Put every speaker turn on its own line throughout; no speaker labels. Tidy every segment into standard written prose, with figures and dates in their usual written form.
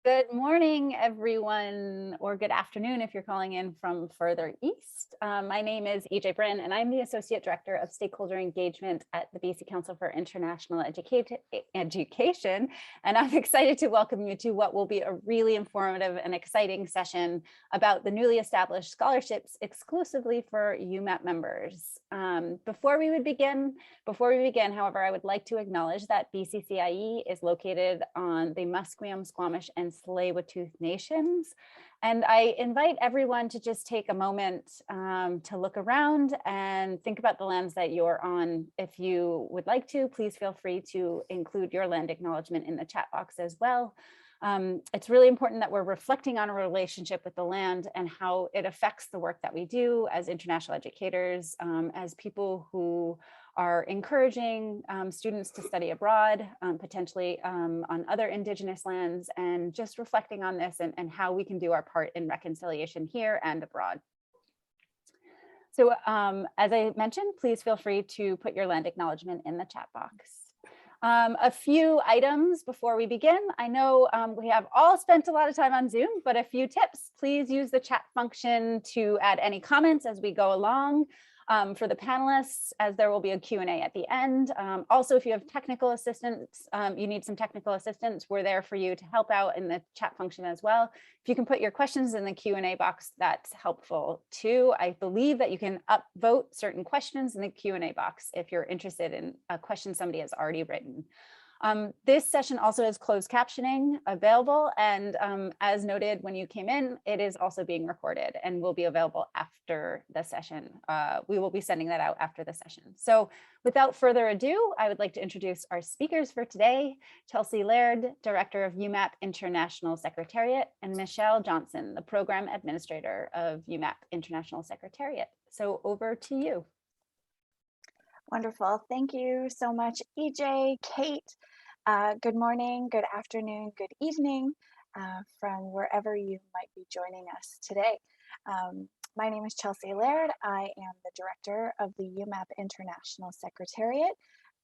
Good morning, everyone, or good afternoon if you're calling in from further east. My name is EJ Brin, and I'm the Associate Director of Stakeholder Engagement at the BC Council for International Education. And I'm excited to welcome you to what will be a really informative and exciting session about the newly established scholarships exclusively for UMAP members. Before we begin, however, I would like to acknowledge that BCCIE is located on the Musqueam, Squamish, and Tsleil-Waututh nations. And I invite everyone to just take a moment to look around and think about the lands that you're on. If you would like to, please feel free to include your land acknowledgement in the chat box as well. It's really important that we're reflecting on a relationship with the land and how it affects the work that we do as international educators, as people who are encouraging students to study abroad, potentially on other Indigenous lands, and just reflecting on this and how we can do our part in reconciliation here and abroad. So as I mentioned, please feel free to put your land acknowledgement in the chat box. A few items before we begin. I know we have all spent a lot of time on Zoom, but a few tips. Please use the chat function to add any comments as we go along. For the panelists, as there will be a Q&A at the end. Also, if you have technical assistance, you need some technical assistance, we're there for you to help out in the chat function as well. If you can put your questions in the Q&A box, that's helpful too. I believe that you can upvote certain questions in the Q&A box if you're interested in a question somebody has already written. This session also has closed captioning available, and as noted when you came in, it is also being recorded and will be available after the session. We will be sending that out after the session. So without further ado, I would like to introduce our speakers for today, Chelsea Laird, Director of UMAP International Secretariat, and Michelle Johnson, the Program Administrator of UMAP International Secretariat. So over to you.
Wonderful. Thank you so much, EJ, Kate. Good morning, good afternoon, good evening from wherever you might be joining us today. My name is Chelsea Laird. I am the director of the UMAP International Secretariat,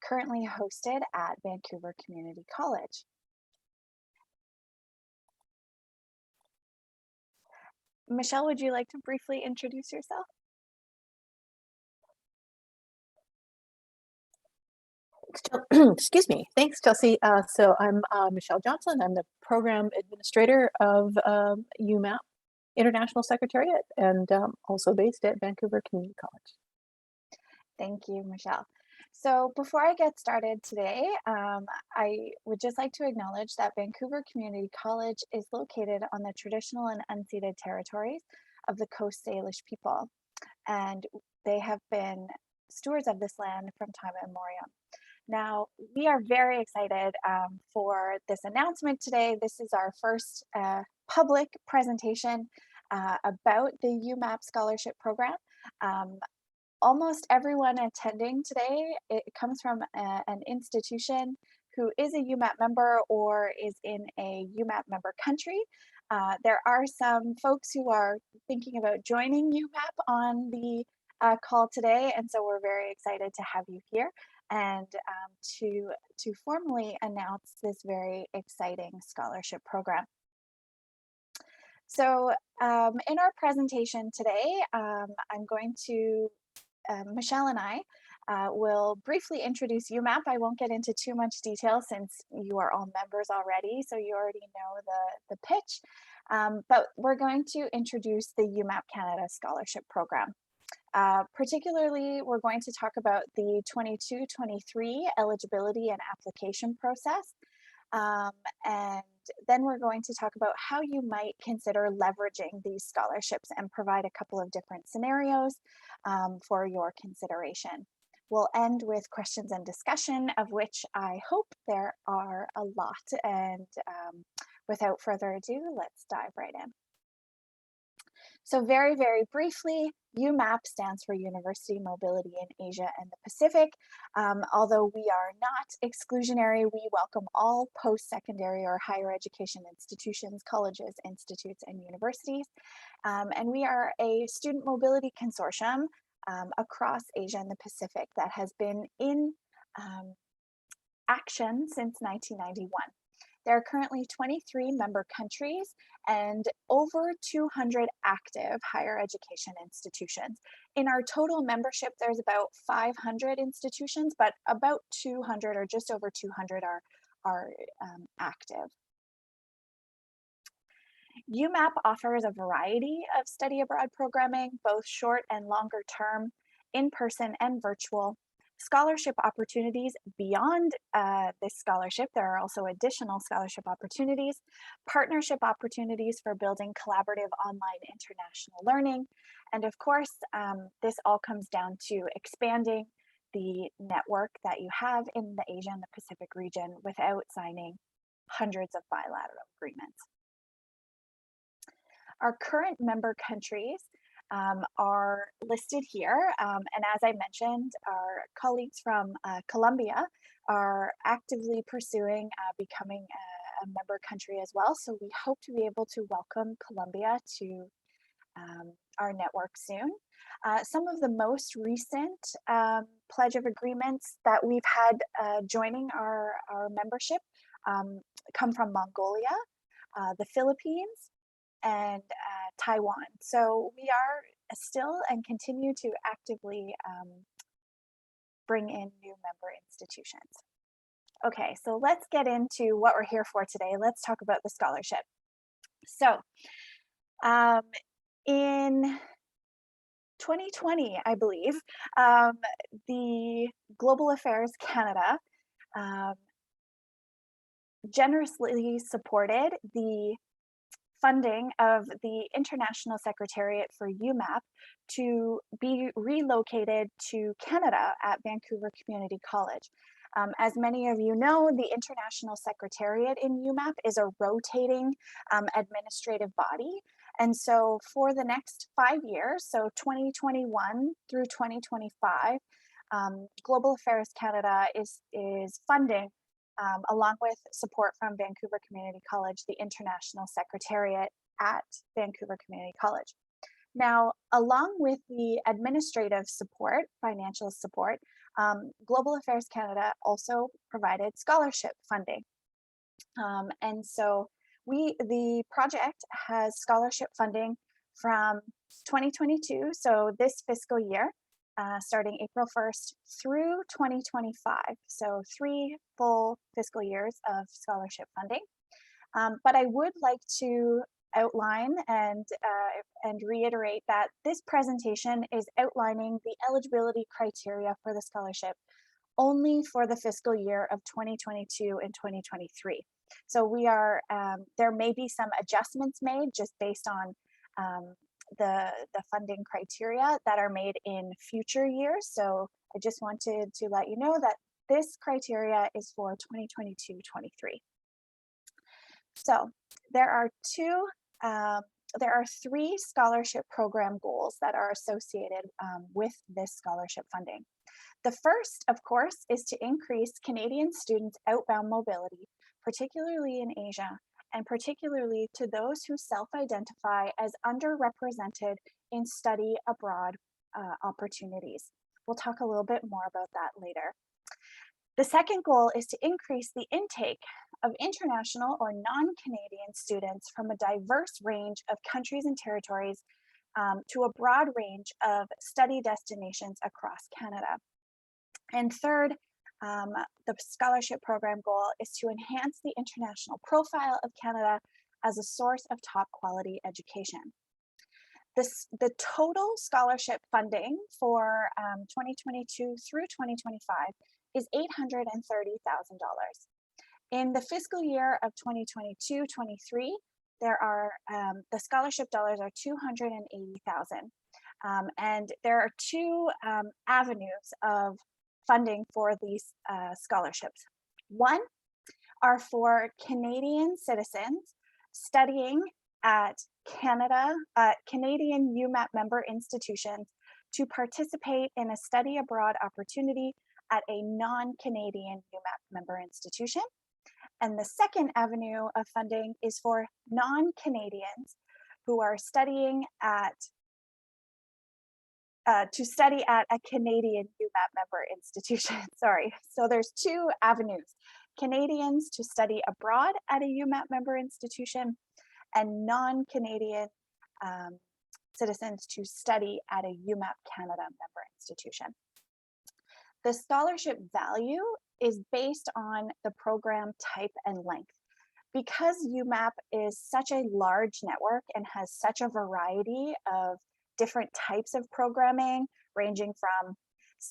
currently hosted at Vancouver Community College. Michelle, would you like to briefly introduce yourself?
Excuse me. Thanks, Chelsea. So I'm Michelle Johnson. I'm the program administrator of UMAP International Secretariat and also based at Vancouver Community College.
Thank you, Michelle. So before I get started today, I would just like to acknowledge that Vancouver Community College is located on the traditional and unceded territories of the Coast Salish people, and they have been stewards of this land from time immemorial. Now, we are very excited for this announcement today. This is our first public presentation about the UMAP Scholarship Program. Almost everyone attending today, it comes from an institution who is a UMAP member or is in a UMAP member country. There are some folks who are thinking about joining UMAP on the call today, and so we're very excited to have you here and to formally announce this very exciting scholarship program. So in our presentation today, I'm going to, Michelle and I will briefly introduce UMAP. I won't get into too much detail since you are all members already, so you already know the pitch. But we're going to introduce the UMAP Canada Scholarship Program. Particularly, we're going to talk about the 22-23 eligibility and application process. And then we're going to talk about how you might consider leveraging these scholarships and provide a couple of different scenarios for your consideration. We'll end with questions and discussion, of which I hope there are a lot. And without further ado, let's dive right in. So very, very briefly, UMAP stands for University Mobility in Asia and the Pacific. Although we are not exclusionary, we welcome all post-secondary or higher education institutions, colleges, institutes, and universities. And we are a student mobility consortium across Asia and the Pacific that has been in action since 1991. There are currently 23 member countries and over 200 active higher education institutions. In our total membership, there's about 500 institutions, but about 200 or just over 200 are active. UMAP offers a variety of study abroad programming, both short and longer term, in-person and virtual. Scholarship opportunities beyond this scholarship. There are also additional scholarship opportunities, partnership opportunities for building collaborative online international learning. And of course, this all comes down to expanding the network that you have in the Asia and the Pacific region without signing hundreds of bilateral agreements. Our current member countries are listed here. And as I mentioned, our colleagues from Colombia are actively pursuing becoming a member country as well. So we hope to be able to welcome Colombia to our network soon. Some of the most recent pledge of agreements that we've had joining our membership come from Mongolia, the Philippines, and Taiwan. So we are still and continue to actively bring in new member institutions. Okay, so let's get into what we're here for today. Let's talk about the scholarship. So in 2020, I believe, the Global Affairs Canada generously supported the funding of the International Secretariat for UMAP to be relocated to Canada at Vancouver Community College. As many of you know, the International Secretariat in UMAP is a rotating administrative body. And so for the next 5 years, so 2021 through 2025, Global Affairs Canada is funding, along with support from Vancouver Community College, the International Secretariat at Vancouver Community College. Now, along with the administrative support, financial support, Global Affairs Canada also provided scholarship funding. And so the project has scholarship funding from 2022, so this fiscal year, starting April 1st through 2025. So 3 full fiscal years of scholarship funding. But I would like to outline and reiterate that this presentation is outlining the eligibility criteria for the scholarship only for the fiscal year of 2022 and 2023. So we are, there may be some adjustments made just based on the funding criteria that are made in future years. So I just wanted to let you know that this criteria is for 2022-23. So there are 3 scholarship program goals that are associated with this scholarship funding. The first, of course, is to increase Canadian students' outbound mobility, particularly in Asia, and particularly to those who self-identify as underrepresented in study abroad opportunities. We'll talk a little bit more about that later. The second goal is to increase the intake of international or non-Canadian students from a diverse range of countries and territories to a broad range of study destinations across Canada. And third, the scholarship program goal is to enhance the international profile of Canada as a source of top quality education. The total scholarship funding for 2022 through 2025 is $830,000. In the fiscal year of 2022-23, there are the scholarship dollars are $280,000, and there are 2 avenues of funding for these scholarships. One are for Canadian citizens studying at Canadian UMAP member institutions to participate in a study abroad opportunity at a non-Canadian UMAP member institution. And the second avenue of funding is for non-Canadians who are studying at to study at a Canadian UMAP member institution. Sorry. So there's 2 avenues Canadians to study abroad at a UMAP member institution, and non-Canadian citizens to study at a UMAP Canada member institution. The scholarship value is based on the program type and length. Because UMAP is such a large network and has such a variety of different types of programming, ranging from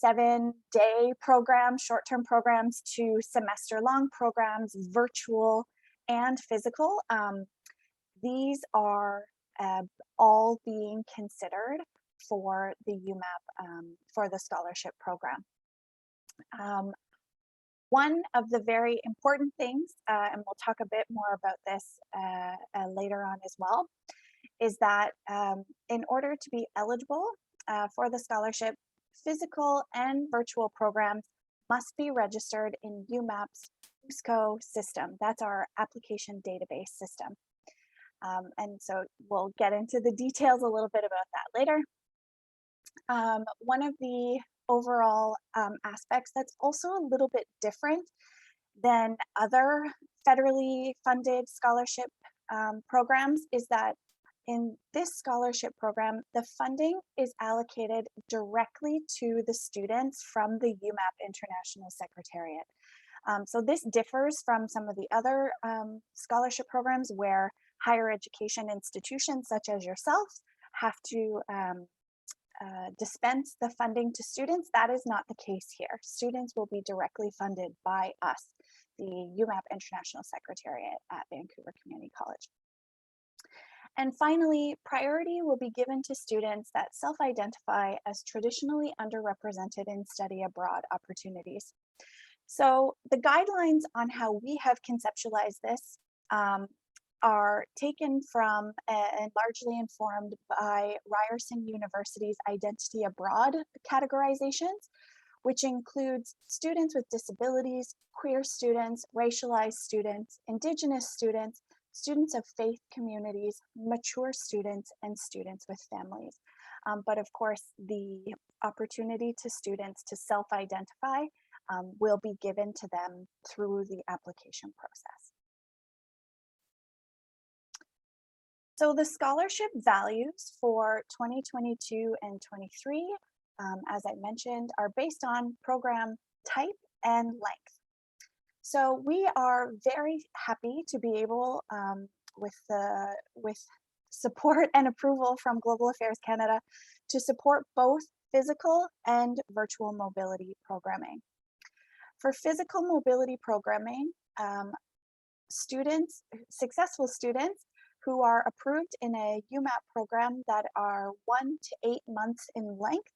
7-day programs, short-term programs, to semester-long programs, virtual and physical, these are all being considered for the UMAP, for the scholarship program. One of the very important things, and we'll talk a bit more about this later on as well, is that in order to be eligible for the scholarship, physical and virtual programs must be registered in UMAP's USCO system. That's our application database system. And so we'll get into the details a little bit about that later. One of the overall aspects that's also a little bit different than other federally funded scholarship programs is that in this scholarship program, the funding is allocated directly to the students from the UMAP International Secretariat. So this differs from some of the other scholarship programs where higher education institutions such as yourself have to dispense the funding to students. That is not the case here. Students will be directly funded by us, the UMAP International Secretariat at Vancouver Community College. And finally, priority will be given to students that self-identify as traditionally underrepresented in study abroad opportunities. So the guidelines on how we have conceptualized this are taken from and largely informed by Ryerson University's Identity Abroad categorizations, which includes students with disabilities, queer students, racialized students, Indigenous students, students of faith communities, mature students, and students with families. But of course, the opportunity to students to self-identify will be given to them through the application process. So the scholarship values for 2022 and 23, as I mentioned, are based on program type and length. So we are very happy to be able, with support and approval from Global Affairs Canada, to support both physical and virtual mobility programming. For physical mobility programming, successful students who are approved in a UMAP program that are 1 to 8 months in length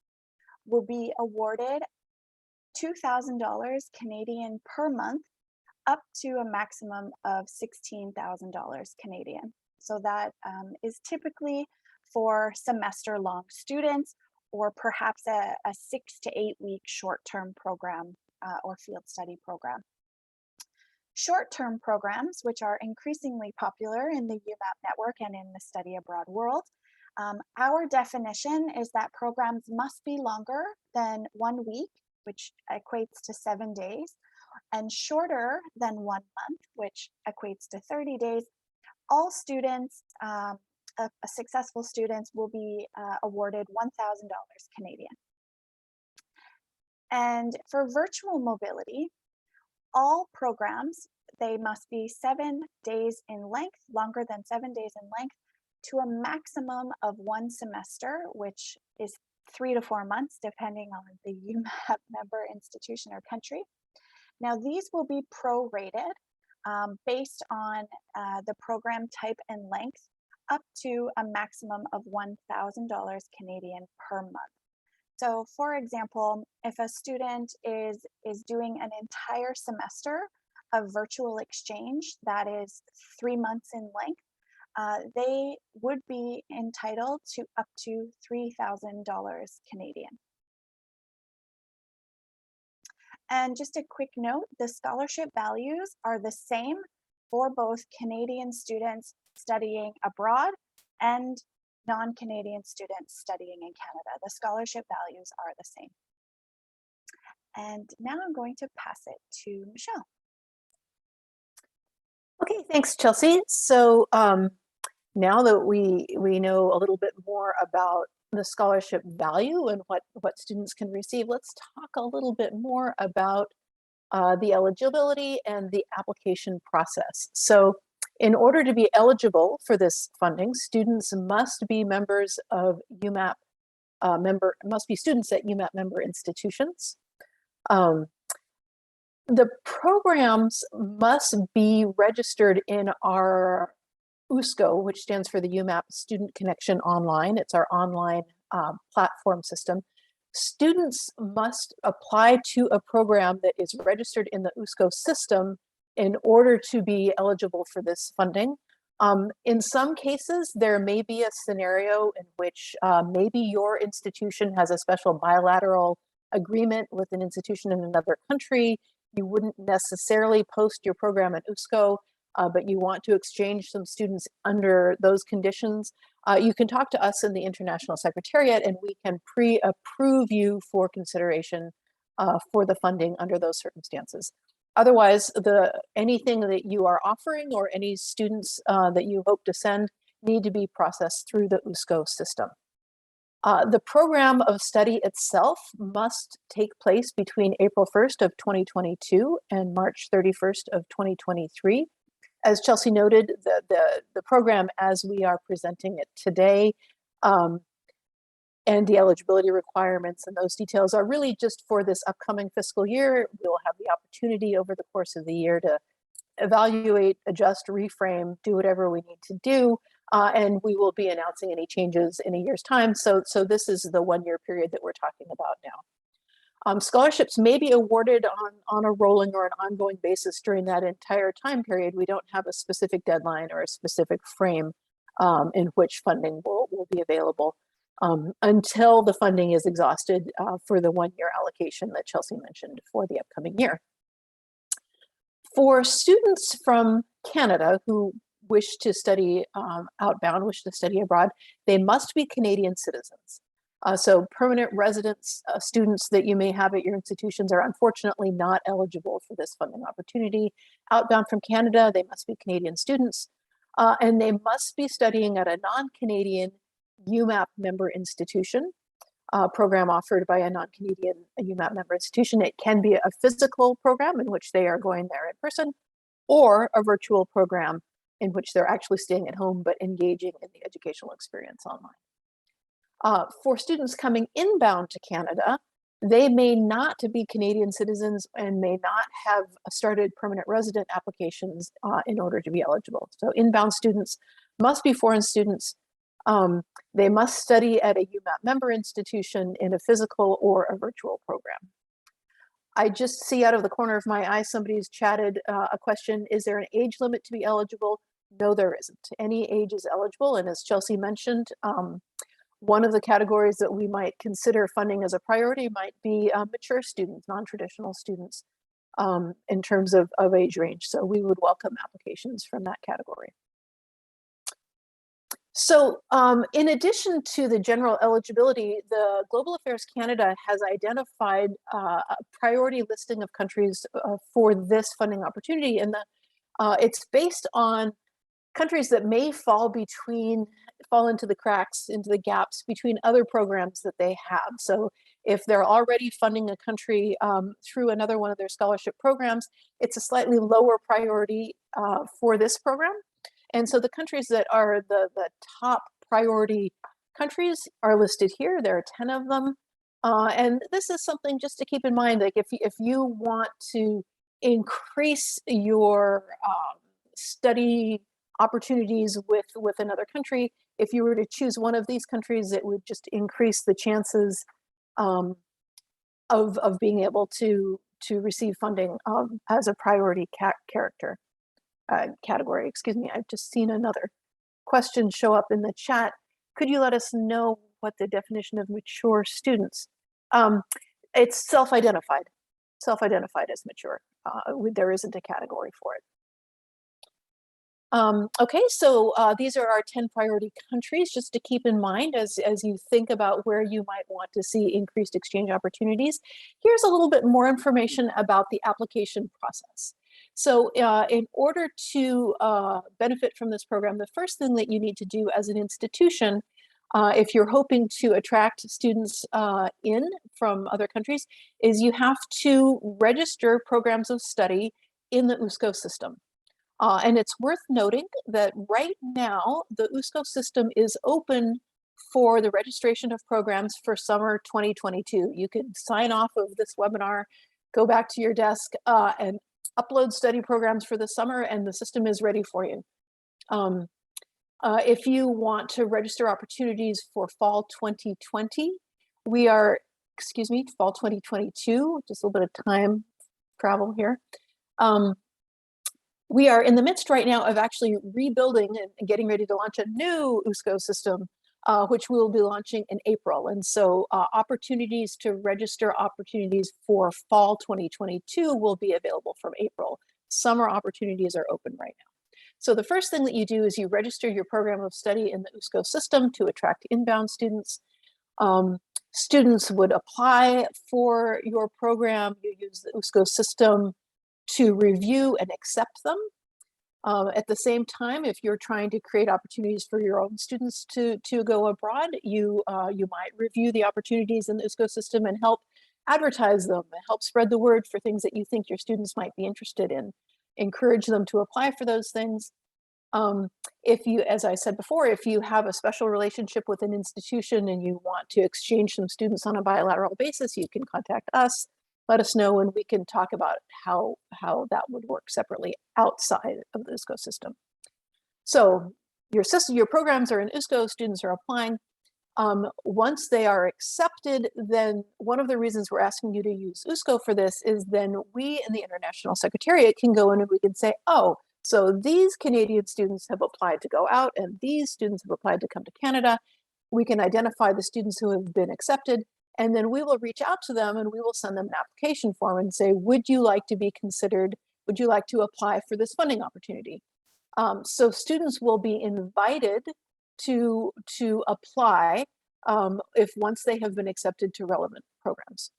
will be awarded $2,000 Canadian per month, up to a maximum of $16,000 Canadian. So that is typically for semester-long students, or perhaps a 6 to 8 week short-term program or field study program. Short-term programs, which are increasingly popular in the UMAP network and in the study abroad world, our definition is that programs must be longer than 1 week, which equates to 7 days, and shorter than 1 month, which equates to 30 days. All students, successful students, will be awarded $1,000 Canadian. And for virtual mobility, all programs, they must be 7 days in length, longer than 7 days in length, to a maximum of 1 semester, which is 3 to 4 months, depending on the UMAP member institution or country. Now, these will be prorated based on the program type and length, up to a maximum of $1,000 Canadian per month. So for example, if a student is doing an entire semester of virtual exchange that is 3 months in length, they would be entitled to up to $3,000 Canadian. And just a quick note, the scholarship values are the same for both Canadian students studying abroad and non-Canadian students studying in Canada. The scholarship values are the same. And now I'm going to pass it to Michelle.
Okay, thanks, Chelsea. So now that we know a little bit more about the scholarship value and what students can receive, let's talk a little bit more about the eligibility and the application process. So in order to be eligible for this funding, students must be members of UMAP must be students at UMAP member institutions. The programs must be registered in our USCO, which stands for the UMAP Student Connection Online. It's our online platform system. Students must apply to a program that is registered in the USCO system in order to be eligible for this funding. In some cases, there may be a scenario in which maybe your institution has a special bilateral agreement with an institution in another country. You wouldn't necessarily post your program at USCO, but you want to exchange some students under those conditions. You can talk to us in the International Secretariat and we can pre-approve you for consideration for the funding under those circumstances. Otherwise, anything that you are offering or any students that you hope to send need to be processed through the USCO system. The program of study itself must take place between April 1st of 2022 and March 31st of 2023. As Chelsea noted, the program as we are presenting it today and the eligibility requirements and those details are really just for this upcoming fiscal year. We'll have the opportunity over the course of the year to evaluate, adjust, reframe, do whatever we need to do. And we will be announcing any changes in a year's time. So this is the 1-year period that we're talking about now. Scholarships may be awarded on a rolling or an ongoing basis during that entire time period. We don't have a specific deadline or a specific frame in which funding will be available until the funding is exhausted for the 1-year allocation that Chelsea mentioned for the upcoming year. For students from Canada who wish to study outbound, wish to study abroad, they must be Canadian citizens. So permanent residents, students that you may have at your institutions are unfortunately not eligible for this funding opportunity. Outbound from Canada, they must be Canadian students, and they must be studying at a non-Canadian UMAP member institution, program offered by a non-Canadian UMAP member institution. It can be a physical program in which they are going there in person, or a virtual program in which they're actually staying at home but engaging in the educational experience online. For students coming inbound to Canada, they may not be Canadian citizens and may not have started permanent resident applications in order to be eligible. So inbound students must be foreign students. They must study at a UMAP member institution in a physical or a virtual program. I just see out of the corner of my eye, somebody's chatted a question, is there an age limit to be eligible? No, there isn't. Any age is eligible. And as Chelsea mentioned, one of the categories that we might consider funding as a priority might be mature students, non-traditional students in terms of age range. So we would welcome applications from that category. So in addition to the general eligibility, the Global Affairs Canada has identified a priority listing of countries for this funding opportunity. And it's based on countries that may fall into the cracks, into the gaps between other programs that they have. So if they're already funding a country through another one of their scholarship programs, it's a slightly lower priority for this program. And so the countries that are the top priority countries are listed here. There are 10 of them. And this is something just to keep in mind, like if you want to increase your study opportunities with another country, if you were to choose one of these countries, it would just increase the chances of being able to receive funding as a priority category. Excuse me, I've just seen another question show up in the chat. Could you let us know what the definition of mature students? It's self-identified as mature. There isn't a category for it. Okay, so these are our 10 priority countries, just to keep in mind as you think about where you might want to see increased exchange opportunities. Here's a little bit more information about the application process. So in order to benefit from this program, the first thing that you need to do as an institution, if you're hoping to attract students in from other countries, is you have to register programs of study in the USCO system. And it's worth noting that right now, the USCO system is open for the registration of programs for summer 2022. You can sign off of this webinar, go back to your desk and upload study programs for the summer, and the system is ready for you. If you want to register opportunities for fall 2020, we are, excuse me, fall 2022, just a little bit of time travel here. We are in the midst right now of actually rebuilding and getting ready to launch a new USCO system, which we will be launching in April. And so opportunities to register opportunities for fall 2022 will be available from April. Summer opportunities are open right now. So the first thing that you do is you register your program of study in the USCO system to attract inbound students. Students would apply for your program. You use the USCO system to review and accept them. At the same time, if you're trying to create opportunities for your own students to go abroad, you might review the opportunities in the USCO system and help advertise them, and help spread the word for things that you think your students might be interested in. Encourage them to apply for those things. If you, as I said before, if you have a special relationship with an institution and you want to exchange some students on a bilateral basis, you can contact us. Let us know, and we can talk about how that would work separately outside of the USCO system. So your programs are in USCO, students are applying. Once they are accepted, then one of the reasons we're asking you to use USCO for this is then we in the International Secretariat can go in and we can say, oh, so these Canadian students have applied to go out and these students have applied to come to Canada. We can identify the students who have been accepted, and then we will reach out to them and we will send them an application form and say, would you like to be considered? Would you like to apply for this funding opportunity? So students will be invited to apply if once they have been accepted to relevant programs.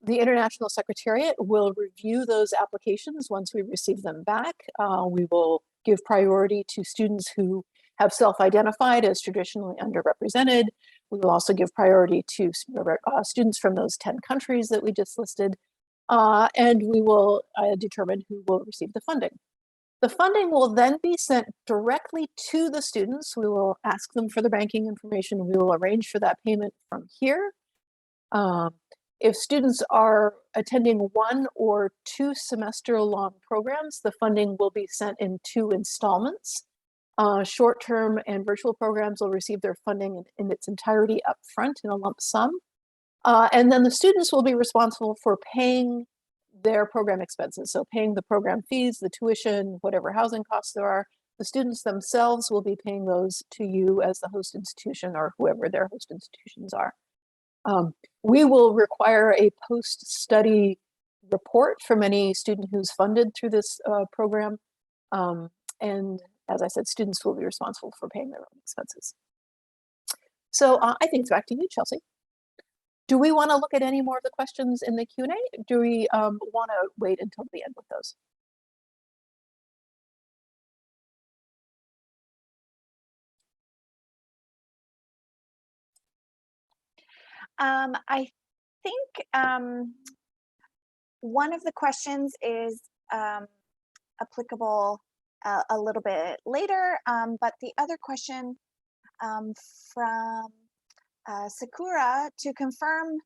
The International Secretariat will review those applications once we receive them back. We will give priority to students who have self-identified as traditionally underrepresented. We will also give priority to students from those 10 countries that we just listed, and we will determine who will receive the funding. The funding will then be sent directly to the students. We will ask them for the banking information. We will arrange for that payment from here. If students are attending 1 or 2 semester-long programs, the funding will be sent in 2 installments. Short-term and virtual programs will receive their funding in its entirety up front in a lump sum. And then the students will be responsible for paying their program expenses. So paying the program fees, the tuition, whatever housing costs there are. The students themselves will be paying those to you as the host institution or whoever their host institutions are. We will require a post-study report from any student who's funded through this program. And as I said, students will be responsible for paying their own expenses. So I think it's back to you, Chelsea. Do we want to look at any more of the questions in the Q&A? Do we want to wait until the end with those?
I think one of the questions is applicable a little bit later, but the other question from Sakura, to confirm,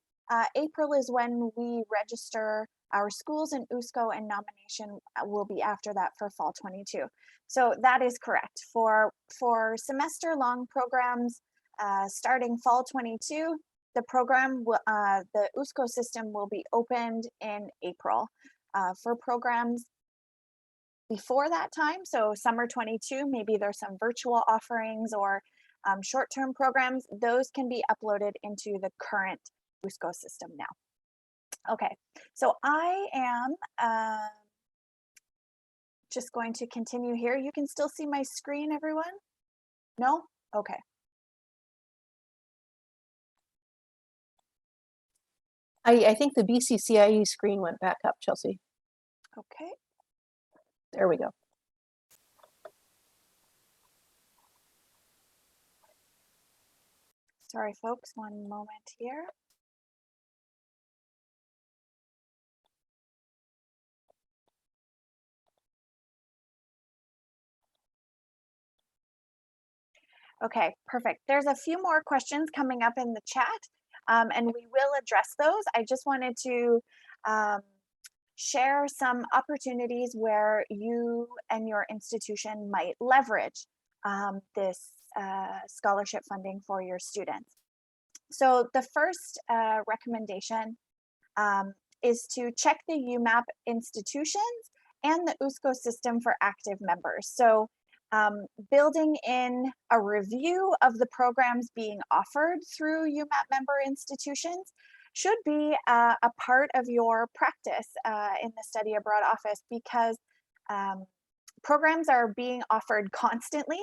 April is when we register our schools in USCO, and nomination will be after that for fall 22. So that is correct. For semester-long programs starting fall 22, the program, the USCO system will be opened in April. For programs before that time, so summer 22, maybe there's some virtual offerings or short-term programs, those can be uploaded into the current USCO system now. Okay, so I am just going to continue here. You can still see my screen, everyone? No? Okay.
I think the BCCIE screen went back up, Chelsea.
Okay.
There we go.
Sorry, folks, one moment here. Okay, perfect. There's a few more questions coming up in the chat, and we will address those. I just wanted to share some opportunities where you and your institution might leverage this scholarship funding for your students. So the first recommendation is to check the UMAP institutions and the USCO system for active members. So building in a review of the programs being offered through UMAP member institutions should be a part of your practice in the study abroad office, because programs are being offered constantly.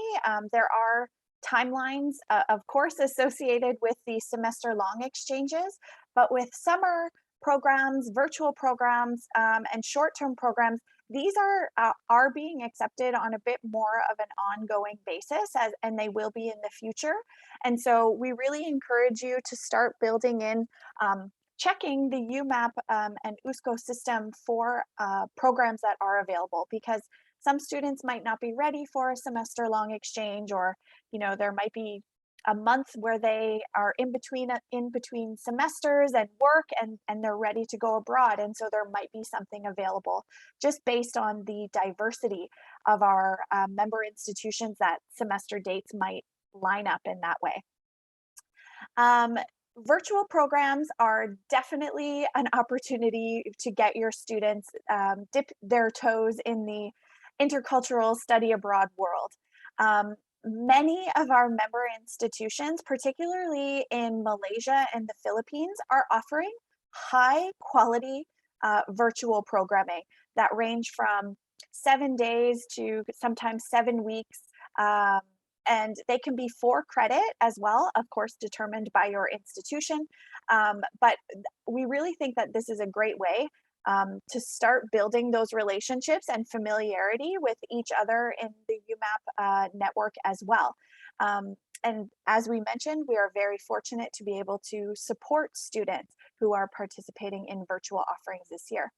There are timelines, of course, associated with the semester-long exchanges, but with summer programs, virtual programs, and short-term programs, these are being accepted on a bit more of an ongoing basis, and they will be in the future. And so we really encourage you to start building in checking the UMAP and USCO system for programs that are available, because some students might not be ready for a semester-long exchange, or there might be a month where they are in between semesters and work, and they're ready to go abroad, and so there might be something available just based on the diversity of our member institutions. That semester dates might line up in that way. Virtual programs are definitely an opportunity to get your students dip their toes in the intercultural study abroad world. Many of our member institutions, particularly in Malaysia and the Philippines, are offering high quality virtual programming that range from 7 days to sometimes 7 weeks. And they can be for credit as well, of course, determined by your institution. But we really think that this is a great way to start building those relationships and familiarity with each other in the UMAP network as well. And as we mentioned, we are very fortunate to be able to support students who are participating in virtual offerings this year.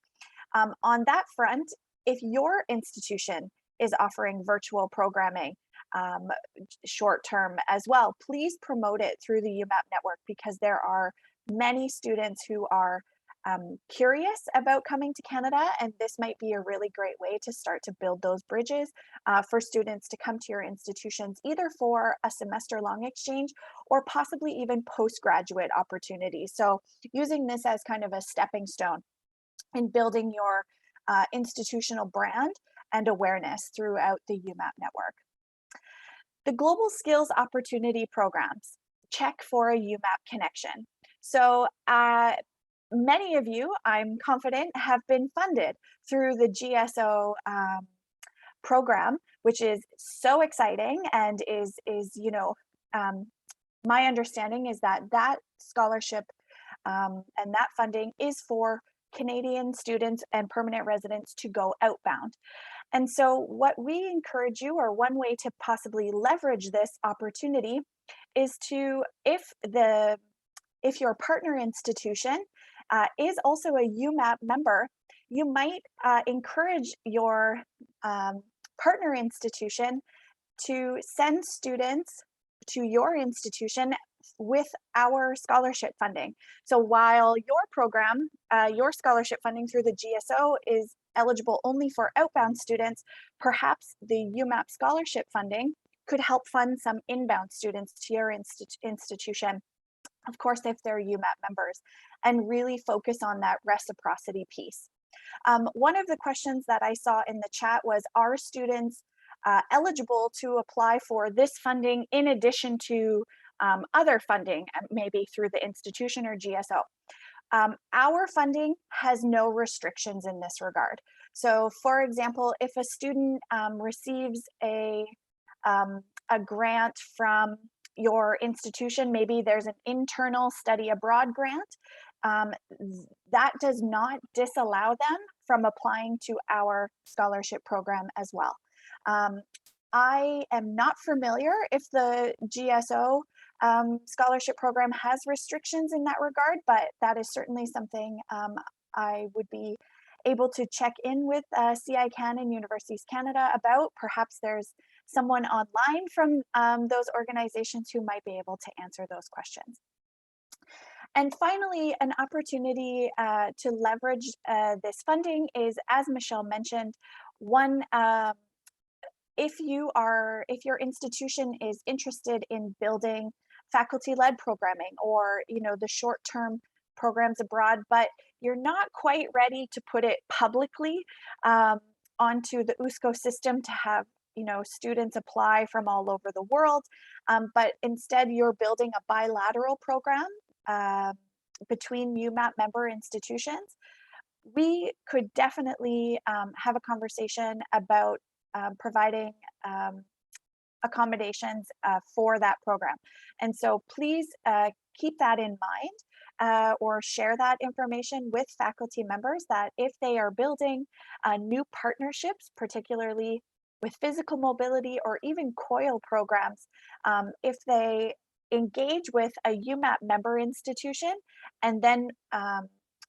On that front, if your institution is offering virtual programming short term as well, please promote it through the UMAP network, because there are many students who are curious about coming to Canada, and this might be a really great way to start to build those bridges for students to come to your institutions, either for a semester-long exchange or possibly even postgraduate opportunities. So using this as kind of a stepping stone in building your institutional brand and awareness throughout the UMAP network. The Global Skills Opportunity Programs, check for a UMAP connection. So many of you, I'm confident, have been funded through the GSO program, which is so exciting, and is my understanding is that that scholarship and that funding is for Canadian students and permanent residents to go outbound. And so what we encourage you, or one way to possibly leverage this opportunity, is to, if your partner institution is also a UMAP member, you might encourage your partner institution to send students to your institution with our scholarship funding. So while your program, your scholarship funding through the GSO is eligible only for outbound students, perhaps the UMAP scholarship funding could help fund some inbound students to your institution, of course, if they're UMAP members, and really focus on that reciprocity piece. One of the questions that I saw in the chat was, are students eligible to apply for this funding in addition to other funding, maybe through the institution or GSO? Our funding has no restrictions in this regard. So for example, if a student receives a grant from your institution, maybe there's an internal study abroad grant, that does not disallow them from applying to our scholarship program as well. I am not familiar if the GSO scholarship program has restrictions in that regard, but that is certainly something I would be able to check in with CI Can and Universities Canada about. Perhaps there's someone online from those organizations who might be able to answer those questions. And finally, an opportunity to leverage this funding is, as Michelle mentioned, one, if your institution is interested in building faculty-led programming or the short-term programs abroad, but you're not quite ready to put it publicly onto the USCO system to have students apply from all over the world, but instead you're building a bilateral program between UMAP member institutions, we could definitely have a conversation about providing accommodations for that program. And so please keep that in mind or share that information with faculty members, that if they are building new partnerships, particularly with physical mobility or even COIL programs, if they engage with a UMAP member institution, and then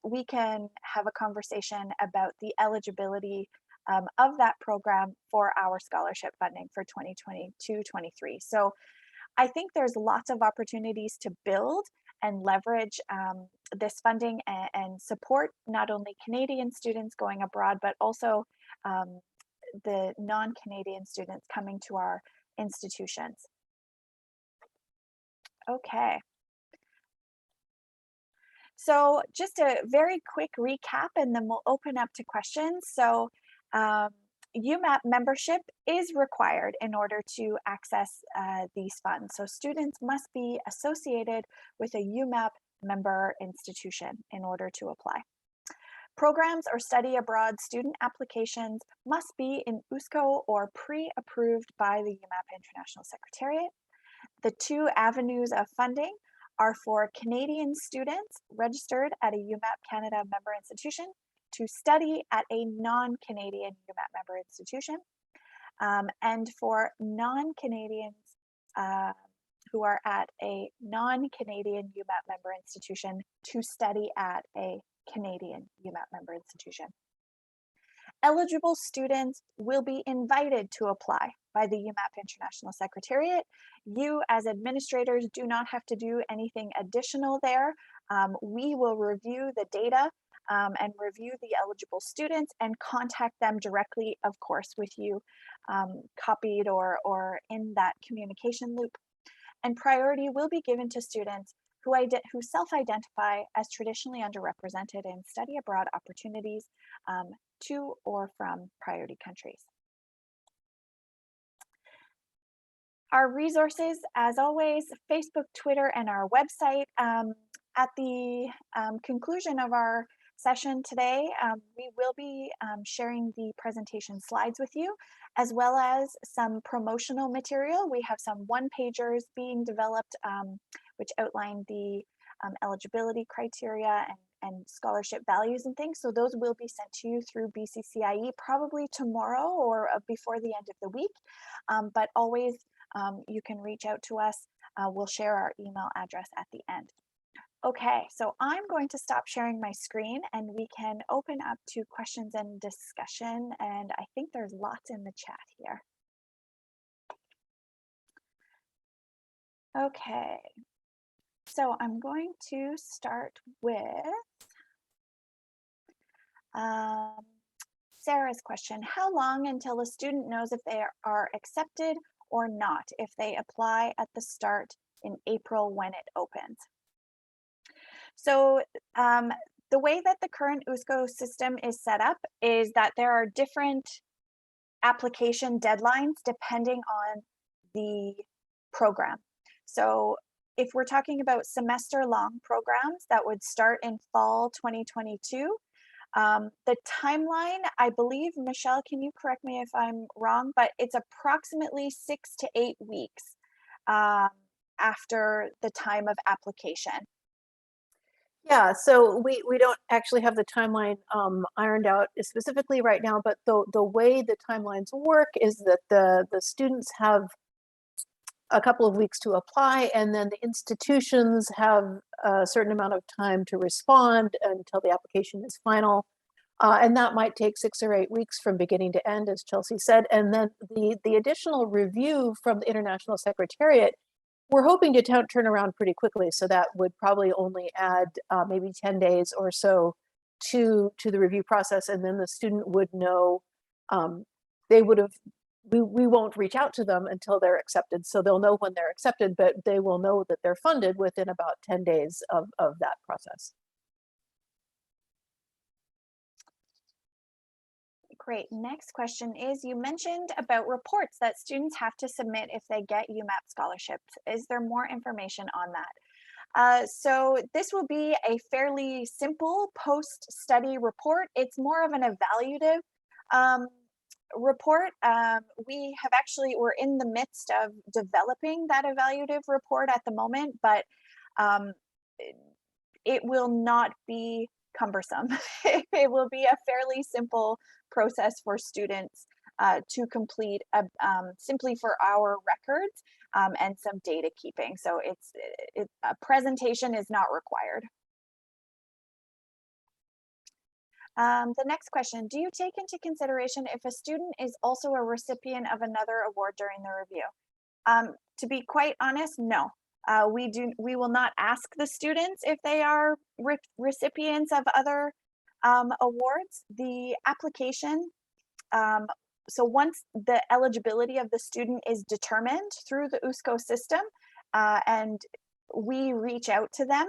we can have a conversation about the eligibility of that program for our scholarship funding for 2022-23. So I think there's lots of opportunities to build and leverage this funding and support not only Canadian students going abroad, but also the non-Canadian students coming to our institutions. Okay. So just a very quick recap, and then we'll open up to questions. So UMAP membership is required in order to access these funds. So students must be associated with a UMAP member institution in order to apply. Programs or study abroad student applications must be in USCO or pre-approved by the UMAP International Secretariat. The two avenues of funding are for Canadian students registered at a UMAP Canada member institution to study at a non-Canadian UMAP member institution, and for non-Canadians who are at a non-Canadian UMAP member institution to study at a Canadian UMAP member institution. Eligible students will be invited to apply by the UMAP International Secretariat. You as administrators do not have to do anything additional there. We will review the data and review the eligible students and contact them directly, of course, with you copied or in that communication loop. And priority will be given to students who self-identify as traditionally underrepresented in study abroad opportunities to or from priority countries. Our resources, as always, Facebook, Twitter, and our website. At the conclusion of our session today, we will be sharing the presentation slides with you, as well as some promotional material. We have some one-pagers being developed, which outline the eligibility criteria and scholarship values and things. So those will be sent to you through BCCIE probably tomorrow or before the end of the week. But always you can reach out to us. We'll share our email address at the end. Okay, so I'm going to stop sharing my screen and we can open up to questions and discussion. And I think there's lots in the chat here. Okay, so I'm going to start with Sarah's question. How long until a student knows if they are accepted or not if they apply at the start in April when it opens? So the way that the current USCO system is set up is that there are different application deadlines depending on the program. So if we're talking about semester-long programs that would start in fall 2022, the timeline, I believe, Michelle, can you correct me if I'm wrong, but it's approximately 6 to 8 weeks after the time of application.
Yeah, so we don't actually have the timeline ironed out specifically right now, but the way the timelines work is that the students have a couple of weeks to apply, and then the institutions have a certain amount of time to respond until the application is final. And that might take 6 or 8 weeks from beginning to end, as Chelsea said. And then the additional review from the International Secretariat, we're hoping to turn around pretty quickly. So that would probably only add maybe 10 days or so to the review process. And then the student would know, they would have, we won't reach out to them until they're accepted. So they'll know when they're accepted, but they will know that they're funded within about 10 days of that process.
Great. Next question is, you mentioned about reports that students have to submit if they get UMAP scholarships. Is there more information on that? So this will be a fairly simple post-study report. It's more of an evaluative report. We're in the midst of developing that evaluative report at the moment, but it will not be cumbersome. It will be a fairly simple process for students to complete simply for our records and some data keeping. So a presentation is not required. The next question, do you take into consideration if a student is also a recipient of another award during the review? To be quite honest, no. We will not ask the students if they are recipients of other awards. The application, so once the eligibility of the student is determined through the USCO system and we reach out to them,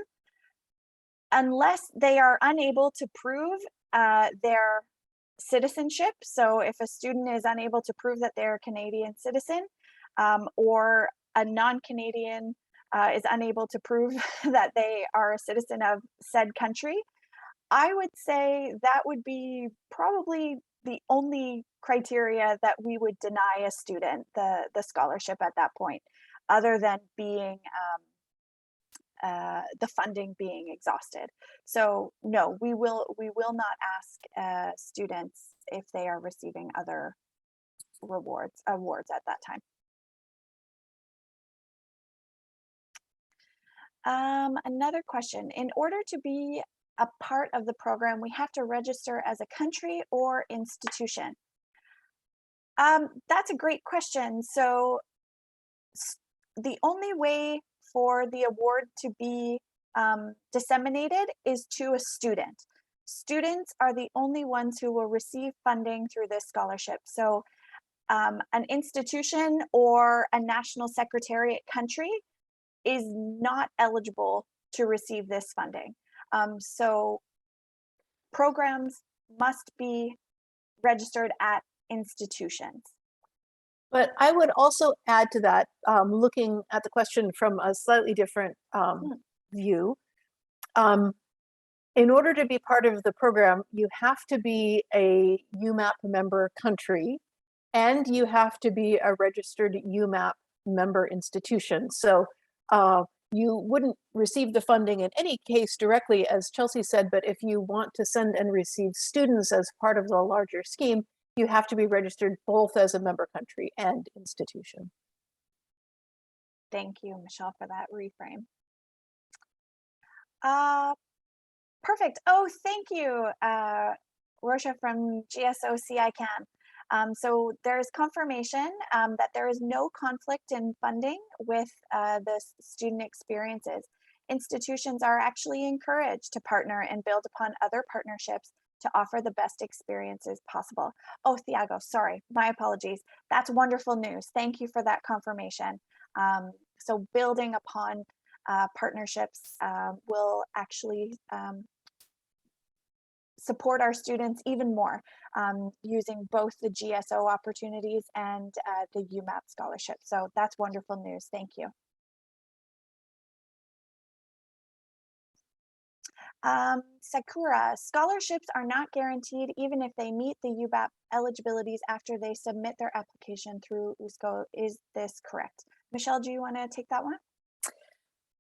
unless they are unable to prove their citizenship, so if a student is unable to prove that they're a Canadian citizen or a non-Canadian is unable to prove that they are a citizen of said country, I would say that would be probably the only criteria that we would deny a student the scholarship at that point, other than being the funding being exhausted. So no, we will not ask students if they are receiving other awards at that time. Another question, in order to be a part of the program, we have to register as a country or institution? That's a great question. So the only way for the award to be disseminated is to a student. Students are the only ones who will receive funding through this scholarship. So an institution or a national secretariat country is not eligible to receive this funding. So programs must be registered at institutions.
But I would also add to that, looking at the question from a slightly different view. In order to be part of the program, you have to be a UMAP member country, and you have to be a registered UMAP member institution. So you wouldn't receive the funding in any case directly, as Chelsea said, but if you want to send and receive students as part of the larger scheme, you have to be registered both as a member country and institution.
Thank you, Michelle, for that reframe. Perfect. Oh, thank you, Rosha from GSO-CICAN. So there's confirmation that there is no conflict in funding with the student experiences. Institutions are actually encouraged to partner and build upon other partnerships to offer the best experiences possible. Oh, Thiago, sorry, my apologies. That's wonderful news. Thank you for that confirmation. So building upon partnerships will actually support our students even more using both the GSO opportunities and the UMAP scholarship. So that's wonderful news. Thank you. Sakura, scholarships are not guaranteed even if they meet the UMAP eligibilities after they submit their application through USCO. Is this correct? Michelle, do you want to take that one?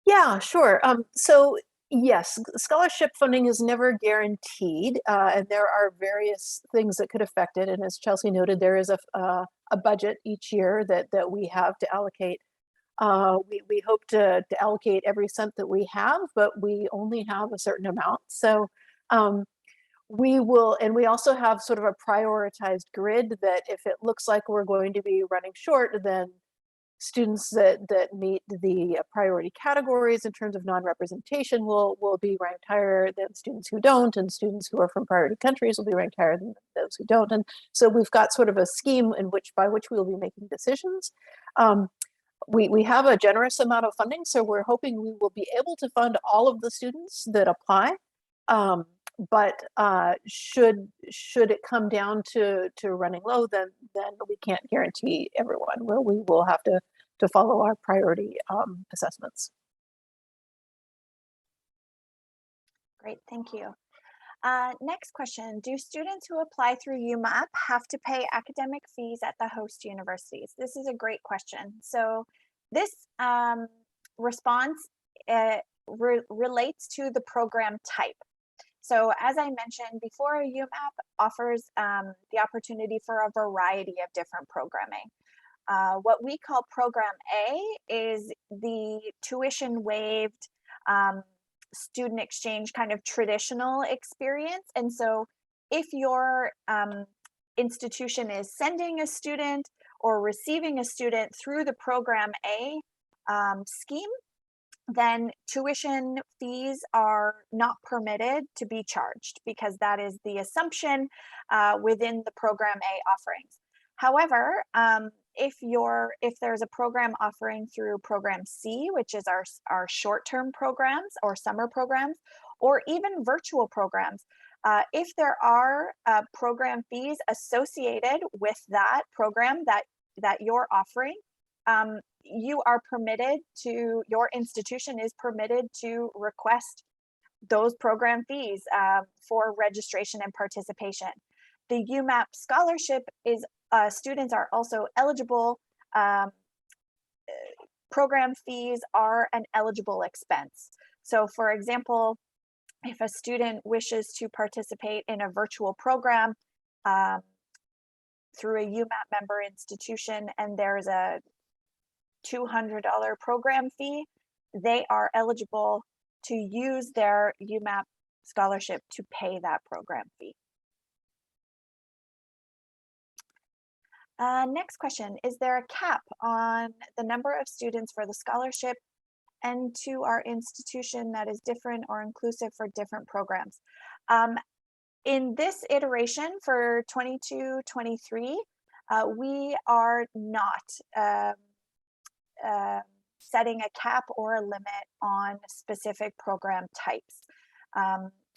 Yeah, sure. So Yes, scholarship funding is never guaranteed, and there are various things that could affect it. And as Chelsea noted, there is a budget each year that we have to allocate. We hope to allocate every cent that we have, but we only have a certain amount. So we will, and we also have sort of a prioritized grid that if it looks like we're going to be running short, then students that meet the priority categories in terms of non-representation will be ranked higher than students who don't, and students who are from priority countries will be ranked higher than those who don't. And so we've got sort of a scheme by which we will be making decisions. We have a generous amount of funding, so we're hoping we will be able to fund all of the students that apply. But should it come down to running low, then we can't guarantee everyone. Where we will have to follow our priority assessments.
Great, thank you. Next question, do students who apply through UMAP have to pay academic fees at the host universities? This is a great question. So this response relates to the program type. So as I mentioned before, UMAP offers the opportunity for a variety of different programming. What we call Program A is the tuition waived student exchange kind of traditional experience. And so if your institution is sending a student or receiving a student through the Program A scheme, then tuition fees are not permitted to be charged because that is the assumption within the Program A offerings. However, if there's a program offering through Program C, which is our short-term programs or summer programs, or even virtual programs, if there are program fees associated with that program that you're offering, you are permitted to, your institution is permitted to request those program fees for registration and participation. The UMAP scholarship is, students are also eligible. Program fees are an eligible expense. So for example, if a student wishes to participate in a virtual program through a UMAP member institution and there's a $200 program fee, they are eligible to use their UMAP scholarship to pay that program fee. Next question, is there a cap on the number of students for the scholarship and to our institution that is different or inclusive for different programs? In this iteration for 22-23, we are not setting a cap or a limit on specific program types.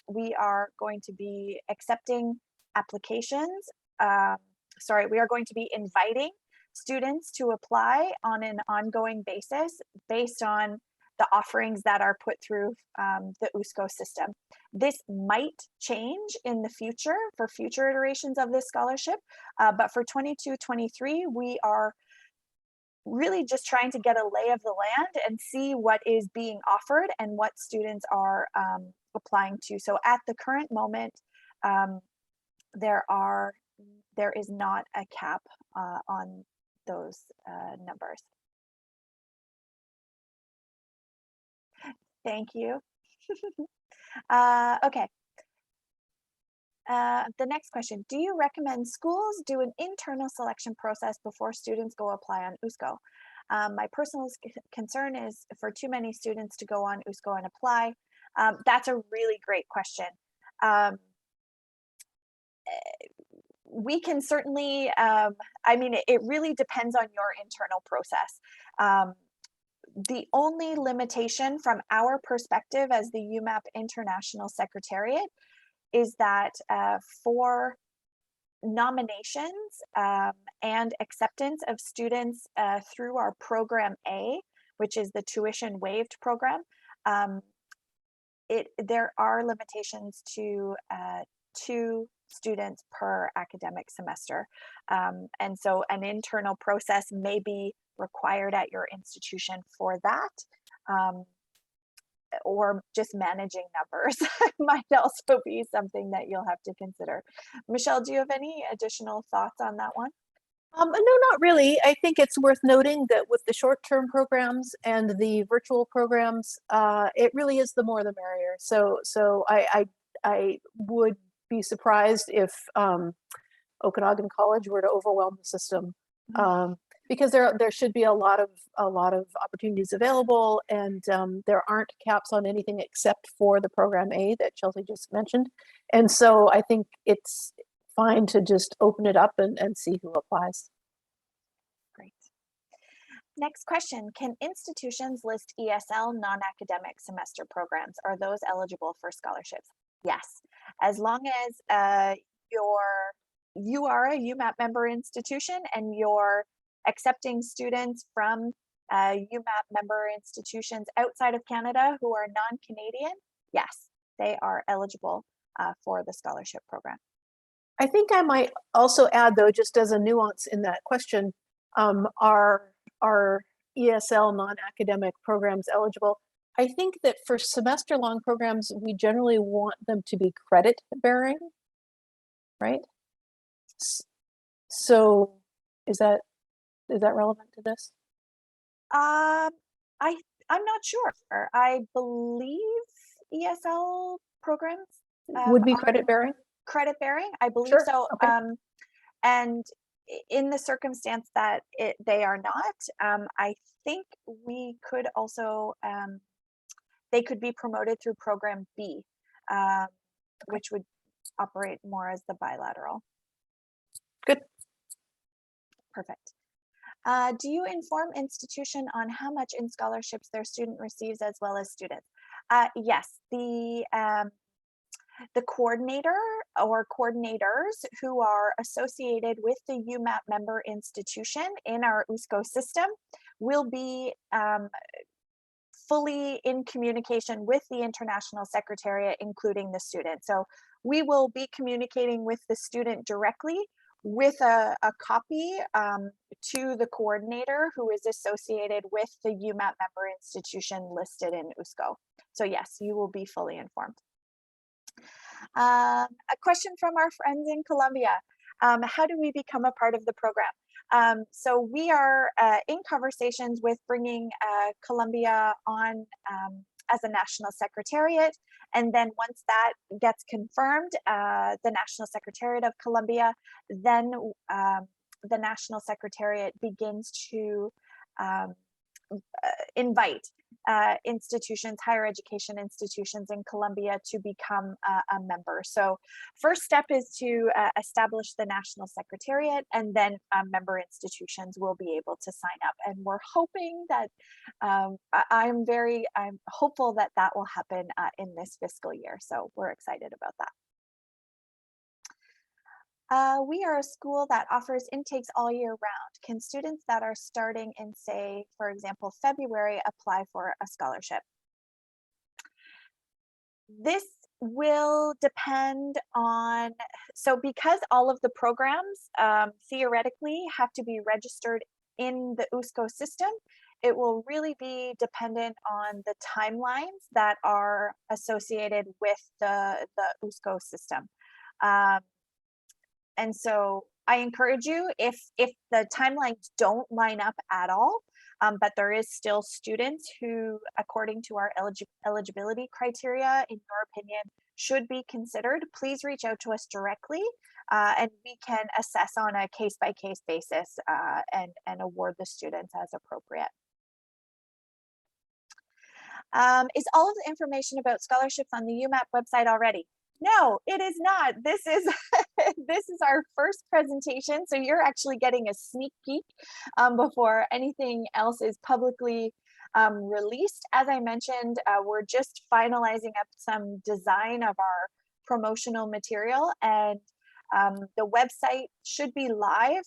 We are going to be accepting applications. We are going to be inviting students to apply on an ongoing basis based on the offerings that are put through the USCO system. This might change in the future for future iterations of this scholarship, but for 22-23, we are really just trying to get a lay of the land and see what is being offered and what students are applying to. So at the current moment, there is not a cap on those numbers. Thank you. Okay. The next question, do you recommend schools do an internal selection process before students go apply on USCO? My personal concern is for too many students to go on USCO and apply. That's a really great question. We can certainly, I mean, it really depends on your internal process. The only limitation from our perspective as the UMAP International Secretariat is that for nominations and acceptance of students through our Program A, which is the tuition waived program, there are limitations to 2 students per academic semester. And so an internal process may be required at your institution for that. or just managing numbers might also be something that you'll have to consider. Michelle, do you have any additional thoughts on that one?
No, not really. I think it's worth noting that with the short-term programs and the virtual programs, it really is the more the merrier. So I would be surprised if Okanagan College were to overwhelm the system, because there should be a lot of opportunities available, and there aren't caps on anything except for the program A that Chelsea just mentioned. And so I think it's fine to just open it up and see who applies.
Great. Next question, can institutions list ESL non-academic semester programs? Are those eligible for scholarships? Yes, as long as you are a UMAP member institution and you're accepting students from UMAP member institutions outside of Canada who are non-Canadian, yes, they are eligible for the scholarship program.
I think I might also add, though, just as a nuance in that question, are ESL non-academic programs eligible? I think that for semester-long programs, we generally want them to be credit-bearing, right? So is that relevant to this?
I'm not sure. I believe ESL programs
would be credit-bearing.
Credit-bearing, I believe
Sure.
so.
Okay.
And in the circumstance that they are not, I think we could also they could be promoted through program B, which would operate more as the bilateral.
Good.
Perfect. Do you inform institution on how much in scholarships their student receives as well as students? Yes, the coordinator or coordinators who are associated with the UMAP member institution in our USCO system will be fully in communication with the International Secretariat, including the student. So we will be communicating with the student directly with a copy to the coordinator who is associated with the UMAP member institution listed in USCO. So yes, you will be fully informed. A question from our friends in Colombia. How do we become a part of the program? So we are in conversations with bringing Colombia on as a national secretariat. And then once that gets confirmed, the National Secretariat of Colombia, then the National Secretariat begins to invite institutions, higher education institutions in Colombia to become a member. So first step is to establish the National Secretariat, and then member institutions will be able to sign up. And we're hoping that, I'm hopeful that that will happen in this fiscal year. So we're excited about that. We are a school that offers intakes all year round. Can students that are starting in, say, for example, February, apply for a scholarship? This will depend on, so because all of the programs theoretically have to be registered in the USCO system, it will really be dependent on the timelines that are associated with the USCO system. And so I encourage you, if the timelines don't line up at all, but there is still students who, according to our eligibility criteria, in your opinion, should be considered, please reach out to us directly, and we can assess on a case-by-case basis and award the students as appropriate. Is all of the information about scholarships on the UMAP website already? No, it is not. This is this is our first presentation, so you're actually getting a sneak peek before anything else is publicly released. As I mentioned, we're just finalizing up some design of our promotional material, and the website should be live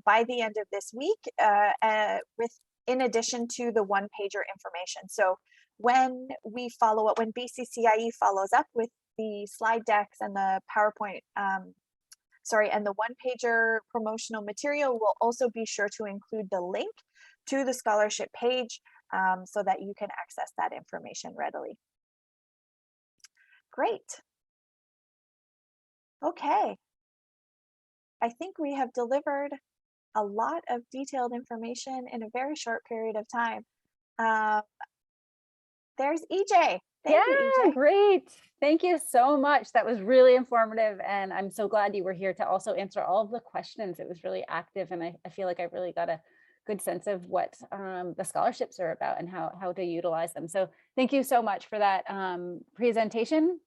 by the end of this week, in addition to the one-pager information. So when we follow up, when BCCIE follows up with the slide decks and the PowerPoint, and the one-pager promotional material, will also be sure to include the link to the scholarship page so that you can access that information readily. Great. Okay. I think we have delivered a lot of detailed information in a very short period of time. There's EJ. Thank you, EJ.
Great. Thank you so much. That was really informative. And I'm so glad you were here to also answer all of the questions. It was really active. And I feel like I really got a good sense of what the scholarships are about and how to utilize them. So thank you so much for that presentation,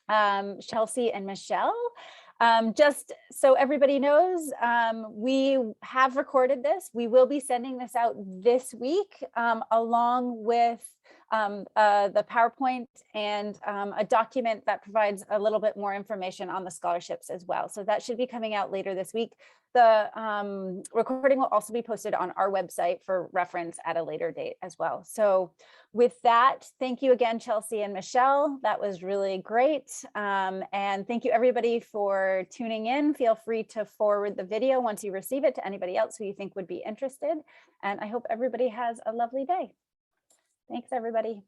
Chelsea and Michelle. Just so everybody knows, we have recorded this. We will be sending this out this week along with the PowerPoint and a document that provides a little bit more information on the scholarships as well. So that should be coming out later this week. The recording will also be posted on our website for reference at a later date as well. So with that, thank you again, Chelsea and Michelle. That was really great. And thank you everybody for tuning in. Feel free to forward the video once you receive it to anybody else who you think would be interested. And I hope everybody has a lovely day. Thanks, everybody.